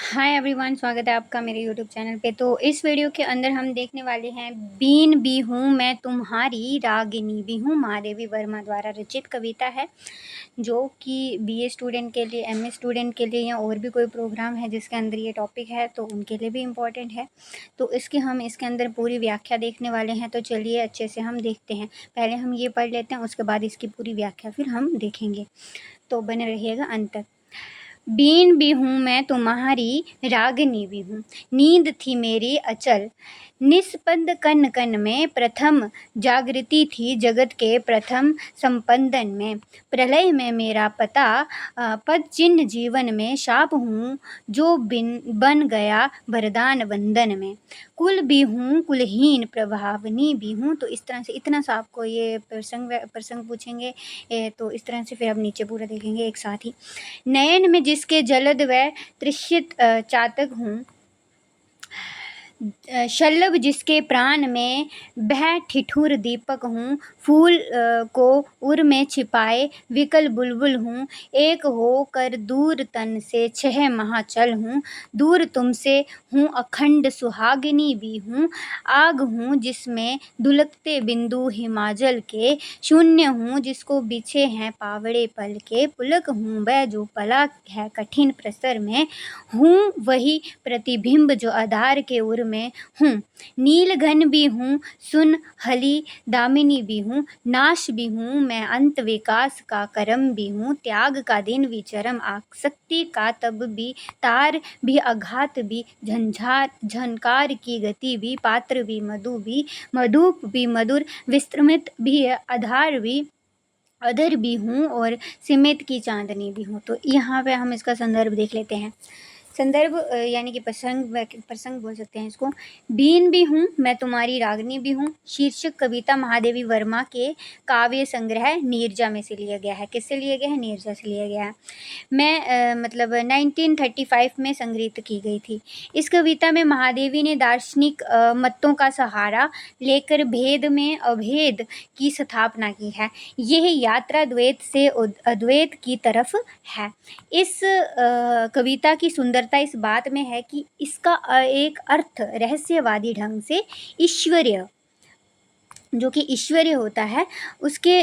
Hi everyone, स्वागत है आपका मेरे यूट्यूब चैनल पे। तो इस वीडियो के अंदर हम देखने वाले हैं बीन भी हूँ मैं तुम्हारी रागिनी भी हूँ। महादेवी वर्मा द्वारा रचित कविता है, जो कि बीए स्टूडेंट के लिए, एमए स्टूडेंट के लिए या और भी कोई प्रोग्राम है जिसके अंदर ये टॉपिक है तो उनके लिए भी इम्पॉर्टेंट है। तो हम इसके अंदर पूरी व्याख्या देखने वाले हैं। तो चलिए अच्छे से हम देखते हैं। पहले हम ये पढ़ लेते हैं, उसके बाद इसकी पूरी व्याख्या फिर हम देखेंगे। तो बने रहिएगा अंत तक। बीन भी हूँ मैं तुम्हारी रागिनी भी हूँ, नींद थी मेरी अचल निस्पंद कन कन में, प्रथम जागृति थी जगत के प्रथम संपंदन में। प्रलय में मेरा पता पद चिन्ह जीवन में, शाप हूँ जो बन गया वरदान वंदन में। कुल भी हूँ कुलहीन प्रभावनी भी हूँ। तो इस तरह से इतना सा आपको ये प्रसंग पूछेंगे। तो इस तरह से फिर अब नीचे पूरा देखेंगे एक साथ ही। नयन में जिसके जलद व तृषित चातक हूँ, शलभ जिसके प्राण में बह ठिठुर दीपक हूँ। फूल को उर में छिपाए विकल बुलबुल हूँ, एक हो कर दूर तन से छह महाचल हूँ। दूर तुमसे हूँ अखंड सुहागिनी भी हूँ, आग हूँ जिसमें दुलकते बिंदु हिमाचल के। शून्य हूँ जिसको बिछे हैं पावड़े पल के, पुलक हूँ वह जो पला है कठिन प्रसर में। हूँ वही प्रतिबिंब जो आधार के उर में हूँ। नीलघन भी हूँ सुन हली दामिनी भी हूँ, नाश भी हूँ मैं अंत विकास का करम भी हूँ। त्याग का दिन भी चरम आसक्ति का तब भी, तार भी आघात भी झंझार झनकार की गति भी, पात्र भी मधुप भी मधुर विस्त्रमित भी, आधार भी अधर भी हूँ और सिमित की चांदनी भी हूँ। तो यहाँ पे हम इसका संदर्भ देख लेते हैं। संदर्भ यानी कि प्रसंग बोल सकते हैं इसको। बीन भी हूँ मैं तुम्हारी रागिनी भी हूँ शीर्षक कविता महादेवी वर्मा के काव्य संग्रह नीरजा में से लिया गया है। किससे लिया गया है? नीरजा से लिया गया है। मैं मतलब 1935 में संग्रहित की गई थी। इस कविता में महादेवी ने दार्शनिक मतों का सहारा लेकर भेद में अभेद की स्थापना की है। यह यात्रा द्वैत से अद्वैत की तरफ है। इस कविता की सुंदरता इस बात में है कि इसका एक अर्थ रहस्यवादी ढंग से ईश्वरीय, जो कि ईश्वरीय होता है, उसके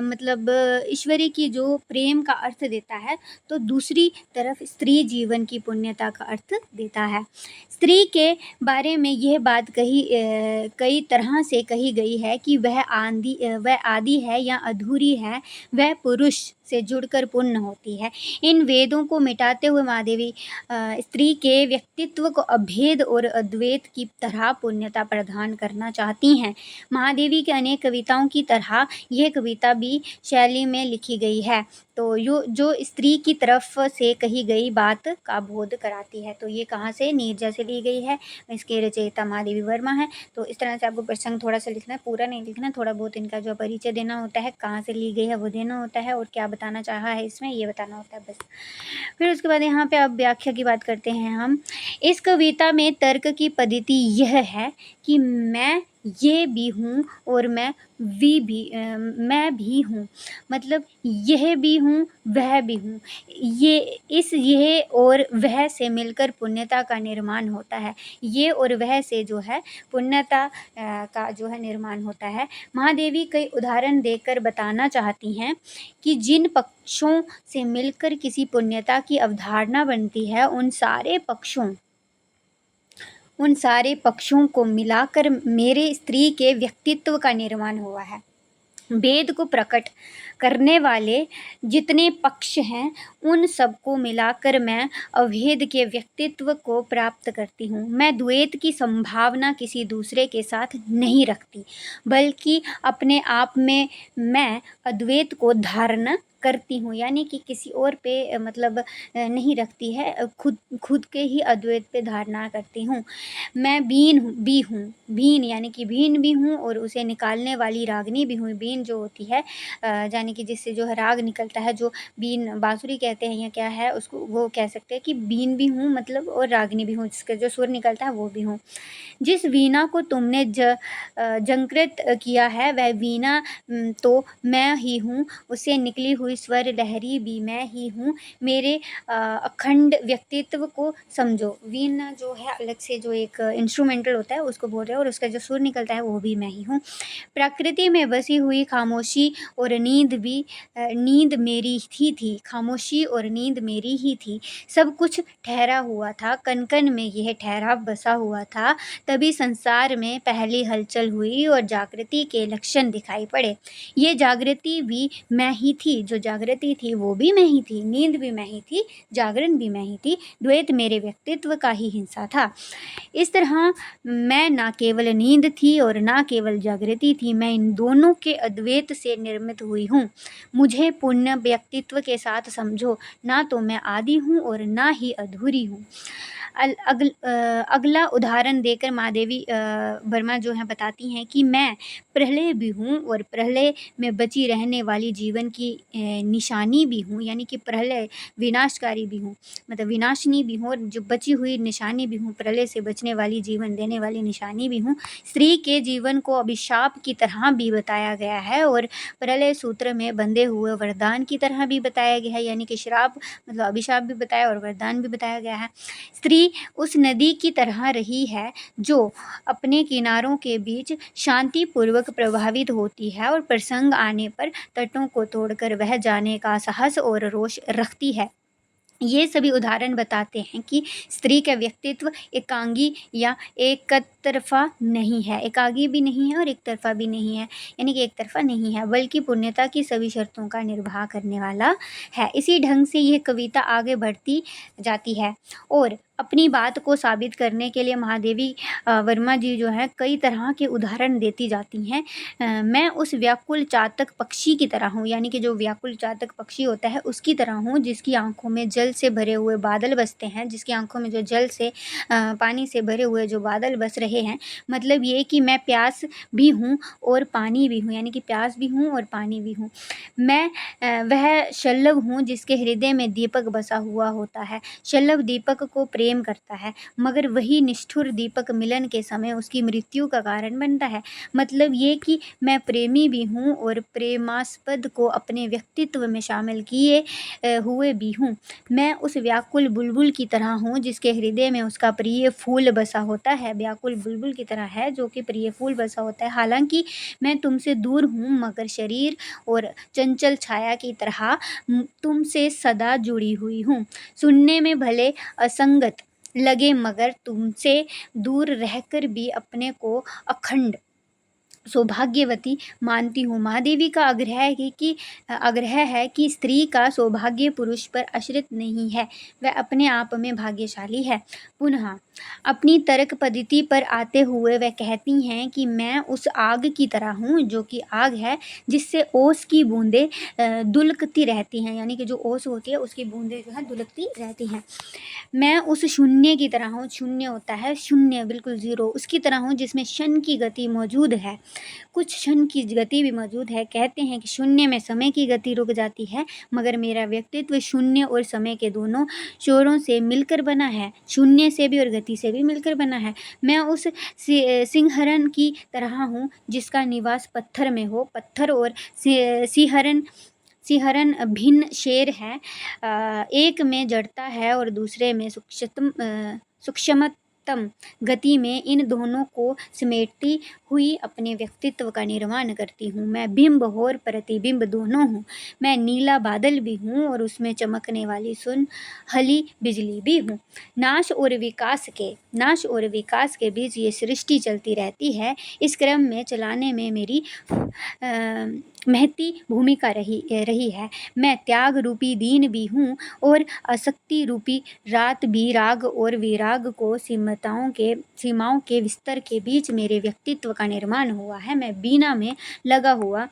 मतलब ईश्वरीय की जो प्रेम का अर्थ देता है, तो दूसरी तरफ स्त्री जीवन की पुण्यता का अर्थ देता है। स्त्री के बारे में यह बात कई तरह से कही गई है कि वह आदि है या अधूरी है, वह पुरुष से जुड़कर पूर्ण होती है। इन वेदों को मिटाते हुए महादेवी स्त्री के व्यक्तित्व को अभेद और अद्वैत की तरह पुण्यता प्रदान करना चाहती हैं। महादेवी के अनेक कविताओं की तरह यह कविता भी शैली में लिखी गई है, तो जो स्त्री की तरफ से कही गई बात का बोध कराती है। तो ये कहाँ से? नीरजा से ली गई है। इसके रचयिता महादेवी वर्मा है। तो इस तरह से आपको प्रसंग थोड़ा सा लिखना है, पूरा नहीं लिखना, थोड़ा बहुत इनका जो परिचय देना होता है, कहाँ से ली गई है वो देना होता है, और क्या बताना चाहा है इसमें ये बताना होता है, बस। फिर उसके बाद यहाँ पे अब व्याख्या की बात करते हैं हम। इस कविता में तर्क की पद्धति यह है कि मैं ये भी हूँ और मैं भी हूँ, मतलब यह भी हूँ वह भी हूँ। यह और वह से मिलकर पुण्यता का निर्माण होता है। ये और वह से जो है पुण्यता का जो है निर्माण होता है। महादेवी कई उदाहरण देकर बताना चाहती हैं कि जिन पक्षों से मिलकर किसी पुण्यता की अवधारणा बनती है, उन सारे पक्षों को मिलाकर मेरे स्त्री के व्यक्तित्व का निर्माण हुआ है। वेद को प्रकट करने वाले जितने पक्ष हैं, उन सबको मिलाकर मैं अभेद के व्यक्तित्व को प्राप्त करती हूँ। मैं द्वैत की संभावना किसी दूसरे के साथ नहीं रखती, बल्कि अपने आप में मैं अद्वैत को धारण करती हूँ, यानी कि किसी और पे मतलब नहीं रखती है, खुद के ही अद्वैत पे धारणा करती हूँ। मैं बीन यानी कि बीन भी हूँ और उसे निकालने वाली रागनी भी हूँ। बीन जो होती है यानी कि जिससे जो है राग निकलता है, जो बीन बांसुरी कहते हैं या क्या है उसको, वो कह सकते हैं कि बीन भी हूँ मतलब, और रागनी भी हूँ, जिसका जो सुर निकलता है वो भी हूँ। जिस वीणा को तुमने झंकृत किया है वह वीणा तो मैं ही हूँ, उसे निकली हुई स्वर लहरी भी मैं ही हूँ, मेरे अखंड व्यक्तित्व को समझो। वीणा जो है अलग से जो एक इंस्ट्रूमेंटल होता है उसको बोल रहे हैं, और उसका जो सुर निकलता है वो भी मैं ही हूँ। प्रकृति में बसी हुई खामोशी और नींद मेरी ही थी, खामोशी और नींद मेरी ही थी। सब कुछ ठहरा हुआ था, कन-कन में यह ठहराव बसा हुआ था। तभी संसार में पहली हलचल हुई और जागृति के लक्षण दिखाई पड़े। ये जागृति भी मैं ही थी, जो जागृति थी वो भी मैं ही थी, नींद भी मैं ही थी, जागरण भी मैं ही थी। द्वैत मेरे व्यक्तित्व का ही हिस्सा था। इस तरह मैं ना केवल नींद थी और ना केवल जागृति थी, मैं इन दोनों के अद्वैत से निर्मित हुई हूँ। मुझे पूर्ण व्यक्तित्व के साथ समझो, ना तो मैं आदि हूँ और ना ही अधूरी हूँ। अगला उदाहरण देकर महादेवी वर्मा जो है बताती हैं कि मैं प्रलय भी हूँ और प्रलय में बची रहने वाली जीवन की निशानी भी हूँ, यानी कि प्रलय विनाशकारी भी हूँ, मतलब विनाशिनी भी हूँ, और जो बची हुई निशानी भी हूँ, प्रलय से बचने वाली जीवन देने वाली निशानी भी हूँ। स्त्री के जीवन को अभिशाप की तरह भी बताया गया है और प्रलय सूत्र में बंधे हुए वरदान की तरह भी बताया गया है, यानी कि श्राप मतलब अभिशाप भी बताया और वरदान भी बताया गया है। स्त्री उस नदी की तरह रही है जो अपने किनारों के बीच शांतिपूर्वक प्रवाहित होती है और प्रसंग आने पर तटों को तोड़कर बह जाने का साहस और रोष रखती है। ये सभी उदाहरण बताते हैं कि स्त्री का व्यक्तित्व एकांगी या एक तरफा नहीं है, एकांगी भी नहीं है और एक तरफा भी नहीं है, यानी कि एक तरफा नहीं है, बल्कि पूर्णता की सभी शर्तों का निर्वाह करने वाला है। इसी ढंग से यह कविता आगे बढ़ती जाती है और अपनी बात को साबित करने के लिए महादेवी वर्मा जी जो है कई तरह के उदाहरण देती जाती हैं। मैं उस व्याकुल चातक पक्षी की तरह हूँ, यानी कि जो व्याकुल चातक पक्षी होता है उसकी तरह हूँ, जिसकी आंखों में जल से भरे हुए बादल बसते हैं, जिसकी आंखों में जो जल से पानी से भरे हुए जो बादल बस रहे हैं। मतलब ये कि मैं प्यास भी हूँ और पानी भी हूँ, यानी कि प्यास भी हूँ और पानी भी हूँ। मैं वह शलभ हूँ जिसके हृदय में दीपक बसा हुआ होता है। शलभ दीपक को प्रेम करता है, मगर वही निष्ठुर दीपक मिलन के समय उसकी मृत्यु का कारण बनता है। मतलब ये कि मैं प्रेमी भी हूँ और प्रेमास्पद को अपने व्यक्तित्व में शामिल किए हुए भी हूँ। मैं उस व्याकुल बुलबुल की तरह हूँ जिसके हृदय में उसका प्रिय फूल बसा होता है। व्याकुल बुलबुल की तरह है जो कि प्रिय फूल बसा होता है। हालांकि मैं तुमसे दूर हूँ, मगर शरीर और चंचल छाया की तरह तुमसे सदा जुड़ी हुई हूँ। सुनने में भले असंगत लगे, मगर तुमसे दूर रहकर भी अपने को अखंड सौभाग्यवती मानती हूँ। महादेवी का आग्रह है कि स्त्री का सौभाग्य पुरुष पर आश्रित नहीं है, वह अपने आप में भाग्यशाली है। पुनः अपनी तर्क पद्धति पर आते हुए वह कहती हैं कि मैं उस आग की तरह हूँ, जो कि आग है जिससे ओस की बूंदें दुलकती रहती हैं, यानी कि जो ओस होती है उसकी बूंदें जो है दुलकती रहती हैं। मैं उस शून्य की तरह हूँ, शून्य होता है, शून्य बिल्कुल ज़ीरो, उसकी तरह हूँ जिसमें क्षण की गति मौजूद है, कुछ क्षण की गति भी मौजूद है। कहते हैं कि शून्य में समय की गति रुक जाती है, मगर मेरा व्यक्तित्व शून्य और समय के दोनों छोरों से मिलकर बना है, शून्य से भी और गति से भी मिलकर बना है। मैं उस सिंहरण की तरह हूँ जिसका निवास पत्थर में हो। पत्थर और सिंहरण भिन्न शेर है, एक में जड़ता है और दूसरे में सूक्ष्मतम गति में। इन दोनों को समेटती हुई अपने व्यक्तित्व का निर्माण करती हूँ। मैं बिंब और प्रतिबिंब दोनों हूँ। मैं नीला बादल भी हूँ और उसमें चमकने वाली सुनहली बिजली भी हूँ। नाश और विकास के बीच ये सृष्टि चलती रहती है। इस क्रम में चलाने में मेरी महती भूमिका रही है। मैं त्याग रूपी दीन भी हूँ और आसक्ति रूपी रात भी। राग और विराग को सीमाओं के विस्तर के बीच मेरे व्यक्तित्व का निर्माण हुआ है। मैं बीना में लगा हुआ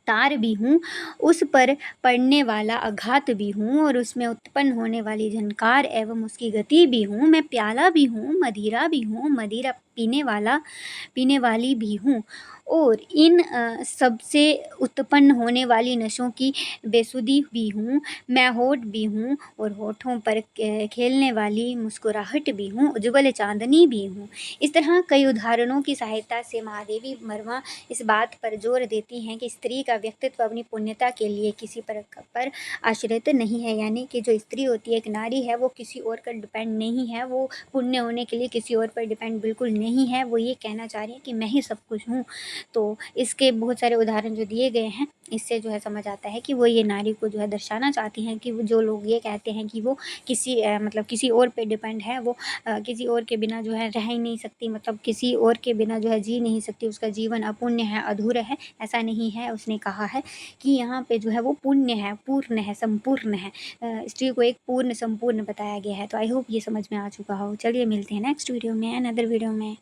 तार भी हूँ, उस पर पड़ने वाला आघात भी हूँ और उसमें उत्पन्न होने वाली झनकार एवं उसकी गति भी हूँ। मैं प्याला भी हूँ, मदिरा भी हूँ, मदिरा पीने वाली भी हूँ और इन सबसे उत्पन्न होने वाली नशों की बेसुधी भी हूँ, मैं होठ भी हूँ और होठों पर खेलने वाली मुस्कुराहट भी हूँ, उज्ज्वल चांदनी भी हूँ। इस तरह कई उदाहरणों की सहायता से महादेवी वर्मा इस बात पर जोर देती हैं कि स्त्री का व्यक्तित्व अपनी पुण्यता के लिए किसी पर आश्रित नहीं है, यानी कि जो स्त्री होती है, एक नारी है, वो किसी और पर डिपेंड नहीं है, वो पुण्य होने के लिए किसी और पर डिपेंड बिल्कुल नहीं है। वो ये कहना चाह रही है कि मैं ही सब कुछ हूँ। तो इसके बहुत सारे उदाहरण जो दिए गए हैं, इससे जो है समझ आता है कि वो ये नारी को जो है दर्शाना चाहती हैं कि वो जो लोग ये कहते हैं कि वो किसी मतलब किसी और पे डिपेंड है, वो किसी और के बिना जो है रह ही नहीं सकती, मतलब किसी और के बिना जो है जी नहीं सकती, उसका जीवन अपुण्य है, अधूरा है, ऐसा नहीं है। उसने कहा है कि यहाँ पे जो है वो पुण्य है, पूर्ण है, संपूर्ण है। स्त्री को एक पूर्ण संपूर्ण बताया गया है। तो आई होप ये समझ में आ चुका हो। चलिए मिलते हैं नेक्स्ट वीडियो में, अनदर वीडियो में।